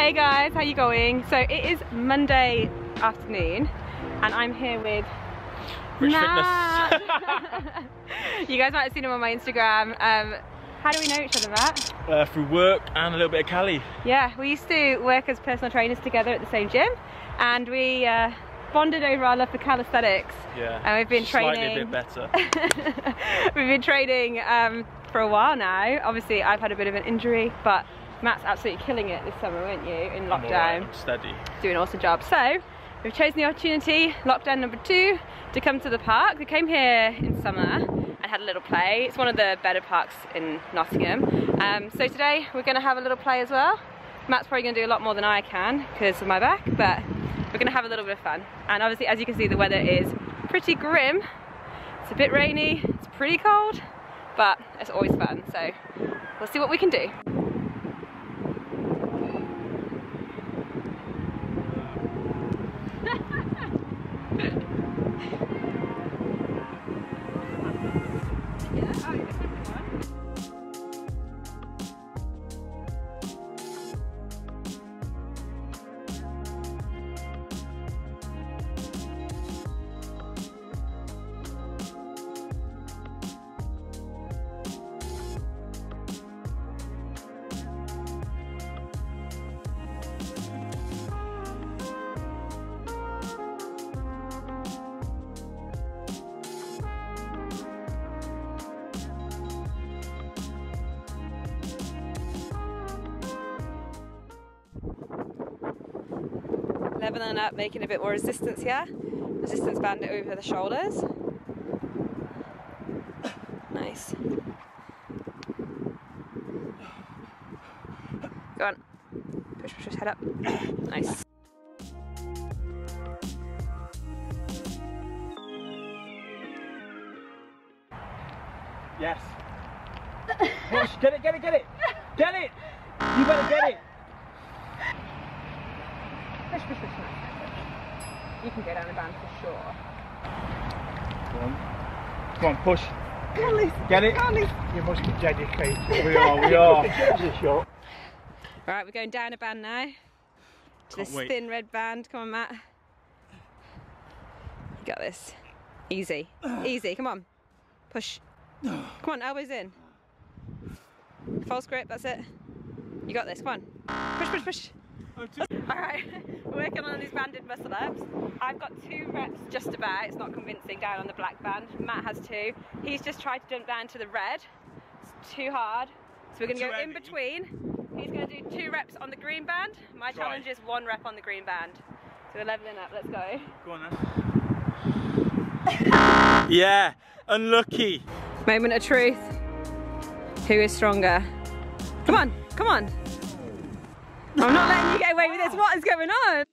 Hey guys, how you going? So it is Monday afternoon and I'm here with Rich Matt. Fitness. You guys might have seen him on my Instagram. How do we know each other, Matt? Through work and a little bit of Cali. Yeah, we used to work as personal trainers together at the same gym and we bonded over our love for calisthenics. Yeah, and we've been training. Slightly a bit better. We've been training for a while now. Obviously I've had a bit of an injury, but Matt's absolutely killing it this summer, weren't you, in lockdown? I'm right, I'm steady. Doing an awesome job. So we've chosen the opportunity, lockdown number 2, to come to the park. We came here in summer and had a little play. It's one of the better parks in Nottingham. So today we're going to have a little play as well. Matt's probably going to do a lot more than I can because of my back, but we're going to have a little bit of fun. And obviously, as you can see, the weather is pretty grim. It's a bit rainy, it's pretty cold, but it's always fun. So we'll see what we can do. Leveling up, making a bit more resistance here. Resistance band it over the shoulders. Nice. Go on. Push, push, push, head up. Nice. Yes. Push, get it, get it, get it! Get it! You better get it! Push, push, push. You can go down the band for sure. Come on. Come on, push. Get it? You must be dedicated. We are. Alright, we're going down a band now. To this thin red band. Come on, Matt. You got this. Easy. Easy, come on. Push. Come on, elbows in. False grip, that's it. You got this, come on. Push, push, push. Alright, we're working on these banded muscle ups. I've got 2 reps just about, it's not convincing, down on the black band. Matt has 2. He's just tried to jump down to the red. It's too hard. So we're going to go in between. He's going to do 2 reps on the green band. My challenge is 1 rep on the green band. So we're leveling up, let's go. Go on then. Yeah, unlucky. Moment of truth. Who is stronger? Come on, come on. I'm not letting you get away with this. What is going on?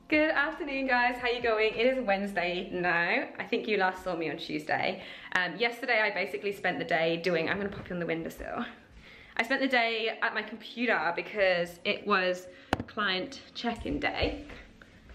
Good afternoon, guys. How you going? It is Wednesday now. I think you last saw me on Tuesday. Yesterday I basically spent the day doing, I'm gonna pop you on the windowsill. I spent the day at my computer because it was client check-in day.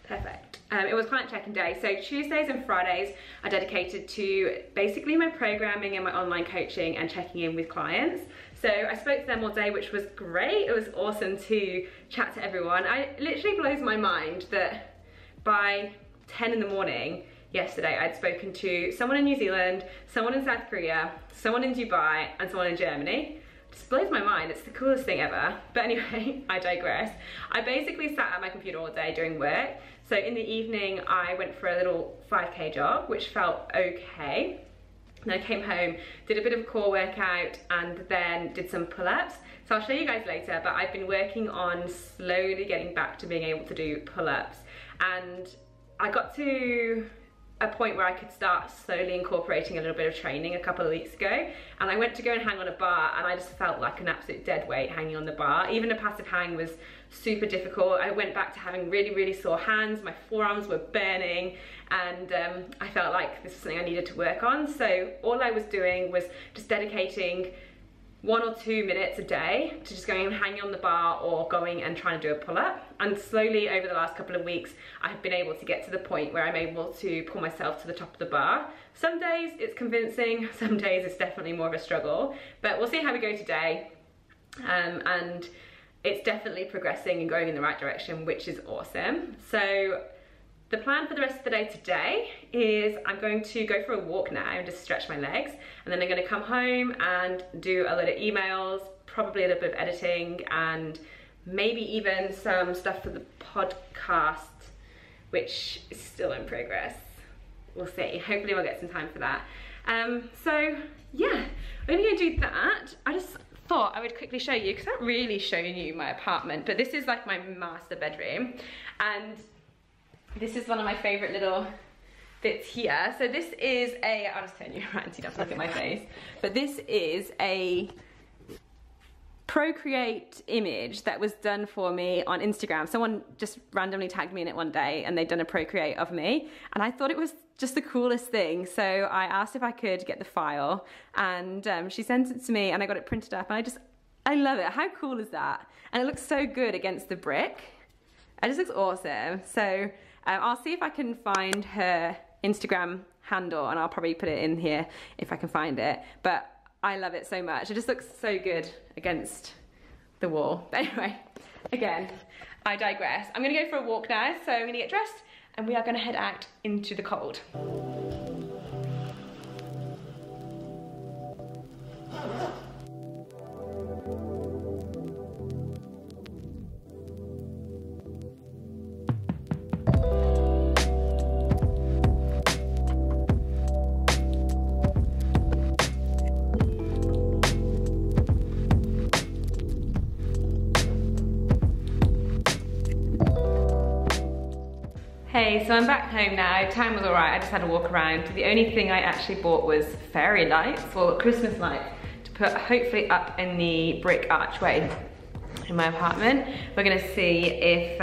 Perfect. It was client check-in day. So Tuesdays and Fridays are dedicated to basically my programming and my online coaching and checking in with clients. So I spoke to them all day, which was great. It was awesome to chat to everyone. It literally blows my mind that by 10 in the morning yesterday, I'd spoken to someone in New Zealand, someone in South Korea, someone in Dubai, and someone in Germany. It just blows my mind. It's the coolest thing ever. But anyway, I digress. I basically sat at my computer all day doing work. So in the evening, I went for a little 5K jog, which felt okay. And I came home, did a bit of a core workout, and then did some pull-ups. So I'll show you guys later, but I've been working on slowly getting back to being able to do pull-ups. And I got to a point where I could start slowly incorporating a little bit of training a couple of weeks ago. And I went to go and hang on a bar, and I just felt like an absolute dead weight hanging on the bar. Even a passive hang was super difficult. I went back to having really, really sore hands. My forearms were burning, and I felt like this was something I needed to work on. So all I was doing was just dedicating 1 or 2 minutes a day to just going and hanging on the bar or going and trying to do a pull-up. And slowly over the last couple of weeks, I've been able to get to the point where I'm able to pull myself to the top of the bar. Some days it's convincing, some days it's definitely more of a struggle, but we'll see how we go today. And it's definitely progressing and going in the right direction, which is awesome. So the plan for the rest of the day today is I'm going to go for a walk now and just stretch my legs, and then I'm going to come home and do a lot of emails, probably a little bit of editing, and maybe even some stuff for the podcast, which is still in progress. We'll see. Hopefully we'll get some time for that. So yeah, we're going to do that. I just thought I would quickly show you, because I haven't really shown you my apartment, but this is like my master bedroom, and this is one of my favorite little bits here. So this is I'll just turn you around so you don't have to look at my face, but this is a Procreate image that was done for me on Instagram. Someone just randomly tagged me in it one day, and they'd done a Procreate of me, and I thought it was just the coolest thing. So I asked if I could get the file, and she sent it to me, and I got it printed up, and I love it. How cool is that? And it looks so good against the brick. It just looks awesome. So I'll see if I can find her Instagram handle, and I'll probably put it in here if I can find it. But I love it so much. It just looks so good against the wall. But anyway, again, I digress. I'm gonna go for a walk now, so I'm gonna get dressed, and we are gonna head out into the cold. Hey, so I'm back home now. Time was alright, I just had a walk around. The only thing I actually bought was fairy lights, or Christmas lights, to put hopefully up in the brick archway in my apartment. We're gonna see if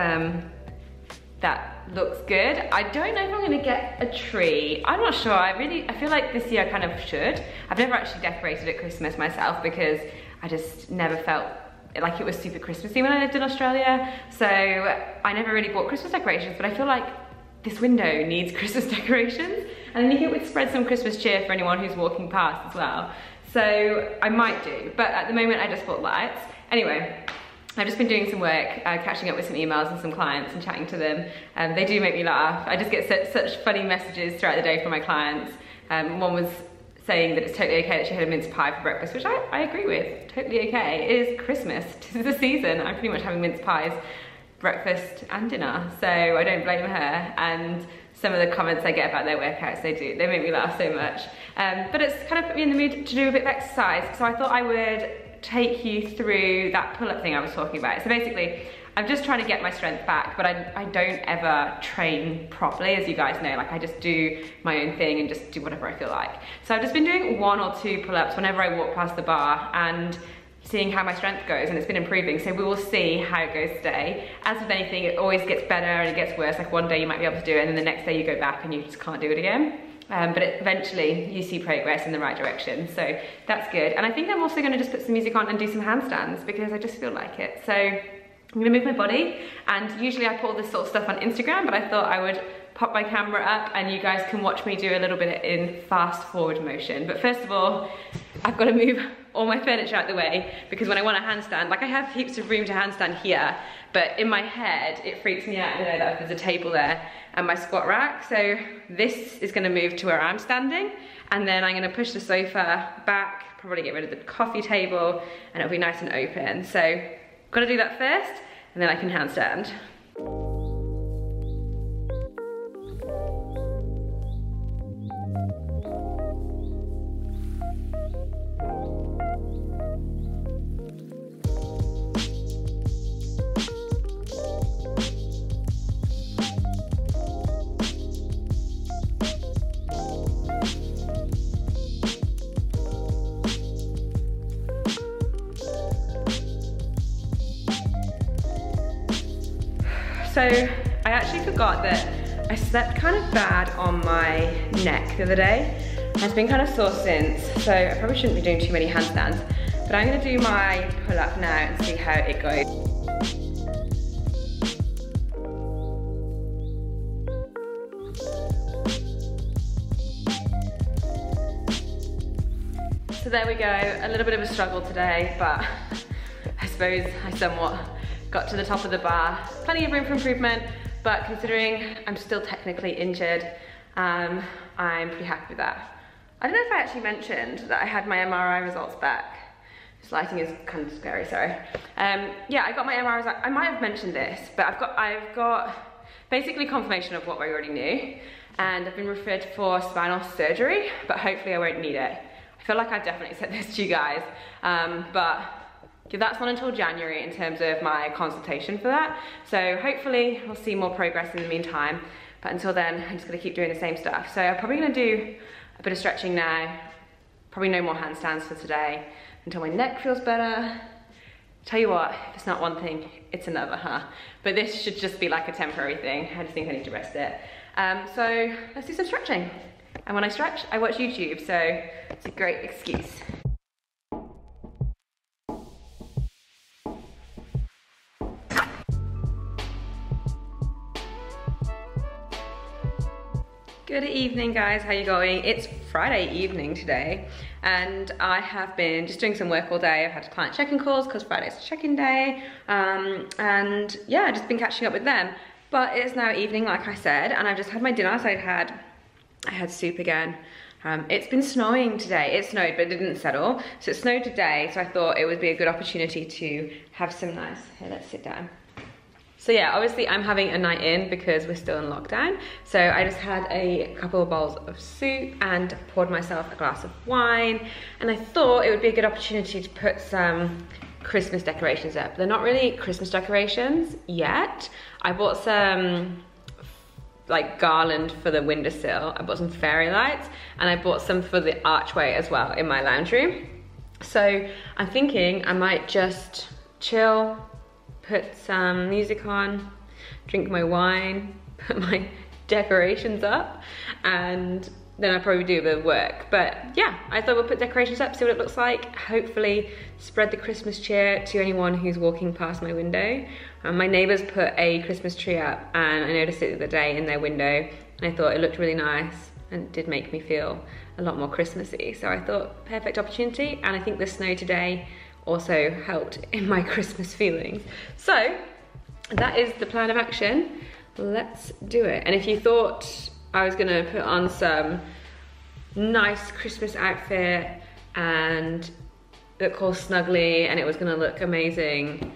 that looks good. I don't know if I'm gonna get a tree. I'm not sure. I feel like this year I kind of should. I've never actually decorated at Christmas myself because I just never felt like it was super Christmassy when I lived in Australia. So I never really bought Christmas decorations, but I feel like this window needs Christmas decorations, and I think it would spread some Christmas cheer for anyone who's walking past as well. So I might do, but at the moment I just bought lights. Anyway, I've just been doing some work, catching up with some emails and some clients and chatting to them. They do make me laugh. I just get such funny messages throughout the day from my clients. One was saying that it's totally okay that she had a mince pie for breakfast, which I agree with, totally okay. It is Christmas, 'tis the season. I'm pretty much having mince pies breakfast and dinner, so I don't blame her. And some of the comments I get about their workouts, they make me laugh so much. But it's kind of put me in the mood to do a bit of exercise, so I thought I would take you through that pull-up thing I was talking about. So basically, I'm just trying to get my strength back, but I don't ever train properly, as you guys know. Like, I just do my own thing and just do whatever I feel like. So I've just been doing 1 or 2 pull-ups whenever I walk past the bar, and seeing how my strength goes, and it's been improving, so we will see how it goes today. As with anything, it always gets better and it gets worse. Like one day you might be able to do it and then the next day you go back and you just can't do it again. But eventually you see progress in the right direction, so that's good. And I think I'm also gonna just put some music on and do some handstands because I just feel like it. So I'm gonna move my body, and usually I put all this sort of stuff on Instagram, but I thought I would pop my camera up and you guys can watch me do a little bit in fast forward motion. But first of all, I've got to move all my furniture out the way because when I want a handstand, like I have heaps of room to handstand here, but in my head, it freaks me out to know that there's a table there and my squat rack. So this is gonna move to where I'm standing, and then I'm gonna push the sofa back, probably get rid of the coffee table, and it'll be nice and open. So gotta do that first, and then I can handstand. So I actually forgot that I slept kind of bad on my neck the other day. It's been kind of sore since, so I probably shouldn't be doing too many handstands, but I'm gonna do my pull-up now and see how it goes. So there we go, a little bit of a struggle today, but I suppose I somewhat got to the top of the bar. Plenty of room for improvement, but considering I'm still technically injured, I'm pretty happy with that. I don't know if I actually mentioned that I had my MRI results back. This lighting is kind of scary, sorry. Yeah, I got my MRI results. I might have mentioned this, but I've got basically confirmation of what I already knew, and I've been referred for spinal surgery, but hopefully I won't need it. I feel like I've definitely said this to you guys, but that's not until January in terms of my consultation for that. So hopefully we'll see more progress in the meantime. But until then, I'm just gonna keep doing the same stuff. So I'm probably gonna do a bit of stretching now. Probably no more handstands for today until my neck feels better. Tell you what, if it's not one thing, it's another, huh? But this should just be like a temporary thing. I just think I need to rest it. So let's do some stretching. And when I stretch, I watch YouTube, so it's a great excuse. Good evening guys, how you going? It's Friday evening today, and I have been just doing some work all day. I've had client check-in calls because Friday's check-in day, and yeah, I've just been catching up with them. But it's now evening, like I said, and I've just had my dinner. So I had soup again. It's been snowing today. It snowed, but it didn't settle. So it snowed today, so I thought it would be a good opportunity to have some nice, here, let's sit down. So yeah, obviously I'm having a night in because we're still in lockdown. So I just had a couple of bowls of soup and poured myself a glass of wine. And I thought it would be a good opportunity to put some Christmas decorations up. They're not really Christmas decorations yet. I bought some like garland for the windowsill. I bought some fairy lights, and I bought some for the archway as well in my lounge room. So I'm thinking I might just chill, put some music on, drink my wine, put my decorations up, and then I'll probably do a bit of work. But yeah, I thought we'll put decorations up, see what it looks like. Hopefully spread the Christmas cheer to anyone who's walking past my window. My neighbors put a Christmas tree up, and I noticed it the other day in their window, and I thought it looked really nice and it did make me feel a lot more Christmassy. So I thought perfect opportunity, and I think the snow today also helped in my Christmas feelings. So that is the plan of action. Let's do it. And if you thought I was gonna put on some nice Christmas outfit and look all snuggly and it was gonna look amazing,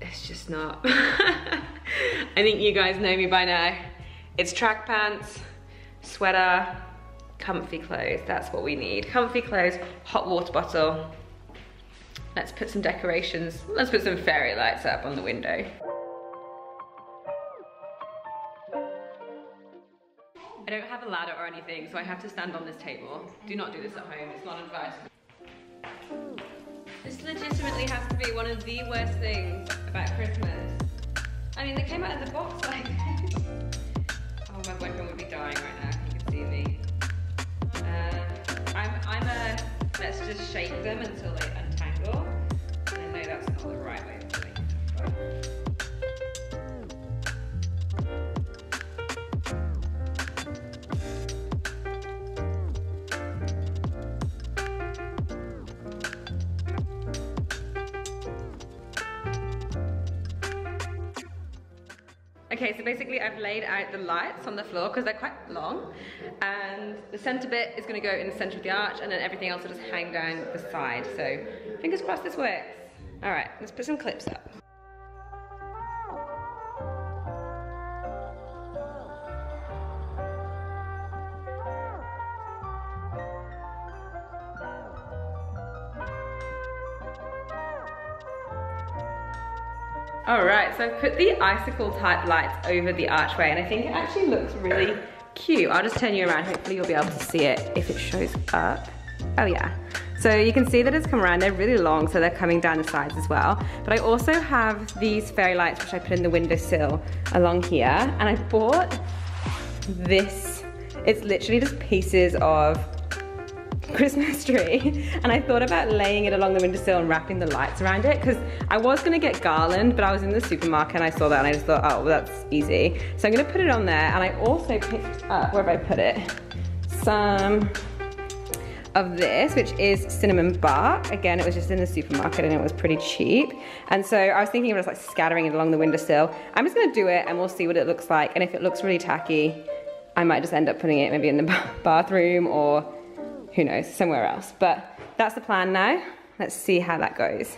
it's just not. I think you guys know me by now. It's track pants, sweater, comfy clothes. That's what we need. Comfy clothes, hot water bottle. Let's put some decorations. Let's put some fairy lights up on the window. I don't have a ladder or anything, so I have to stand on this table. Do not do this at home, it's not advised. This legitimately has to be one of the worst things about Christmas. I mean, they came out of the box like this. Oh, my boyfriend would be dying right now if he could see me. I'm a, let's just shake them until they untangle. And I know that's not the right way of doing it. Okay, so basically I've laid out the lights on the floor because they're quite long, and the center bit is going to go in the center of the arch, and then everything else will just hang down the side. So fingers crossed this works. All right, let's put some clips up. Alright, so I've put the icicle type lights over the archway, and I think it actually looks really cute. I'll just turn you around, hopefully you'll be able to see it if it shows up. Oh yeah. So you can see that it's come around, they're really long, so they're coming down the sides as well. But I also have these fairy lights which I put in the windowsill along here, and I bought this. It's literally just pieces of Christmas tree, and I thought about laying it along the windowsill and wrapping the lights around it, because I was gonna get garland, but I was in the supermarket and I saw that and I just thought, oh, well, that's easy. So I'm gonna put it on there, and I also picked up, where have I put it? Some of this, which is cinnamon bark. Again, it was just in the supermarket and it was pretty cheap. And so I was thinking of just like scattering it along the windowsill. I'm just gonna do it and we'll see what it looks like. And if it looks really tacky, I might just end up putting it maybe in the bathroom, or who knows, somewhere else. But that's the plan now. Let's see how that goes.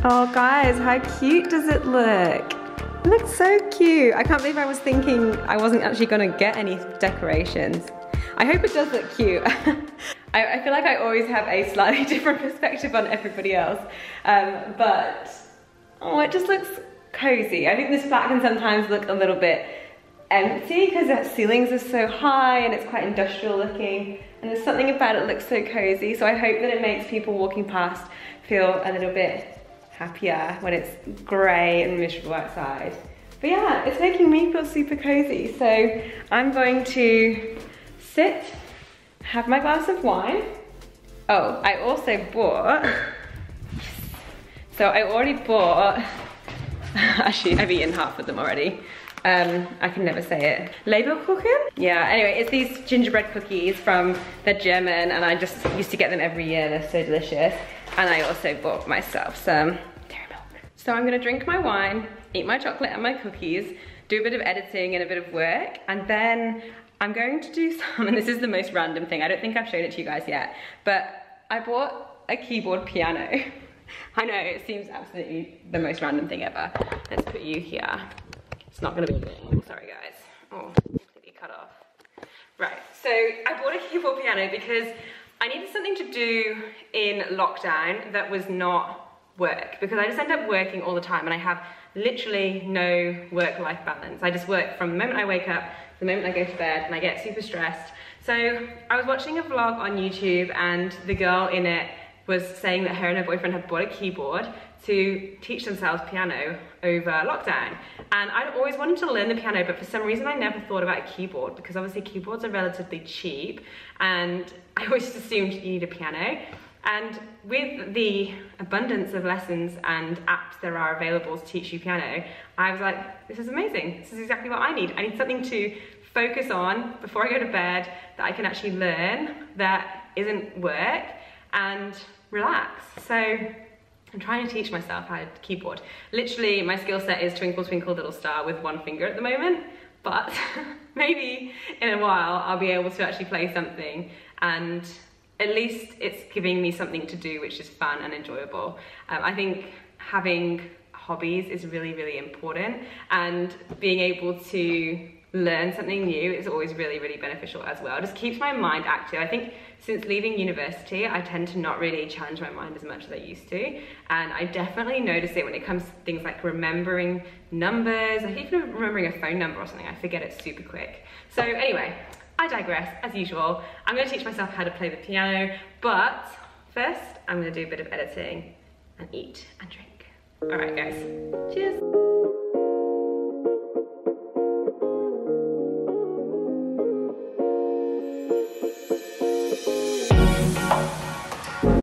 Oh guys, how cute does it look? It looks so cute. I can't believe I was thinking I wasn't actually gonna get any decorations. I hope it does look cute. I feel like I always have a slightly different perspective on everybody else. But, oh, it just looks cozy. I think this flat can sometimes look a little bit empty because the ceilings are so high and it's quite industrial looking. And there's something about it that looks so cozy. So I hope that it makes people walking past feel a little bit happier when it's grey and miserable outside. But yeah, it's making me feel super cozy. So I'm going to sit, have my glass of wine. Oh, I also bought, so I already bought, actually I've eaten half of them already. I can never say it. Leberkuchen? Yeah, anyway, it's these gingerbread cookies they're German, and I just used to get them every year. They're so delicious. And I also bought myself some dairy milk. So I'm gonna drink my wine, eat my chocolate and my cookies, do a bit of editing and a bit of work, and then I'm going to do some, and this is the most random thing, I don't think I've shown it to you guys yet, but I bought a keyboard piano. I know, it seems absolutely the most random thing ever. Let's put you here. It's not gonna be long, sorry guys. Oh, completely cut off. Right, so I bought a keyboard piano because I needed something to do in lockdown that was not work, because I just end up working all the time and I have literally no work-life balance. I just work from the moment I wake up to the moment I go to bed, and I get super stressed. So I was watching a vlog on YouTube, and the girl in it was saying that her and her boyfriend had bought a keyboard to teach themselves piano over lockdown. And I'd always wanted to learn the piano, but for some reason I never thought about a keyboard, because obviously keyboards are relatively cheap, and I always just assumed you need a piano. And with the abundance of lessons and apps there are available to teach you piano, I was like, this is amazing. This is exactly what I need. I need something to focus on before I go to bed that I can actually learn, that isn't work, and relax. So I'm trying to teach myself how to keyboard. Literally, my skill set is Twinkle Twinkle Little Star with one finger at the moment, but maybe in a while I'll be able to actually play something, and at least it's giving me something to do which is fun and enjoyable. I think having hobbies is really, really important, and being able to learn something new is always really, really beneficial as well. It just keeps my mind active. I think since leaving university, I tend to not really challenge my mind as much as I used to. And I definitely notice it when it comes to things like remembering numbers, like even remembering a phone number or something, I forget it super quick. So anyway, I digress, as usual. I'm gonna teach myself how to play the piano, but first, I'm gonna do a bit of editing and eat and drink. All right, guys, cheers.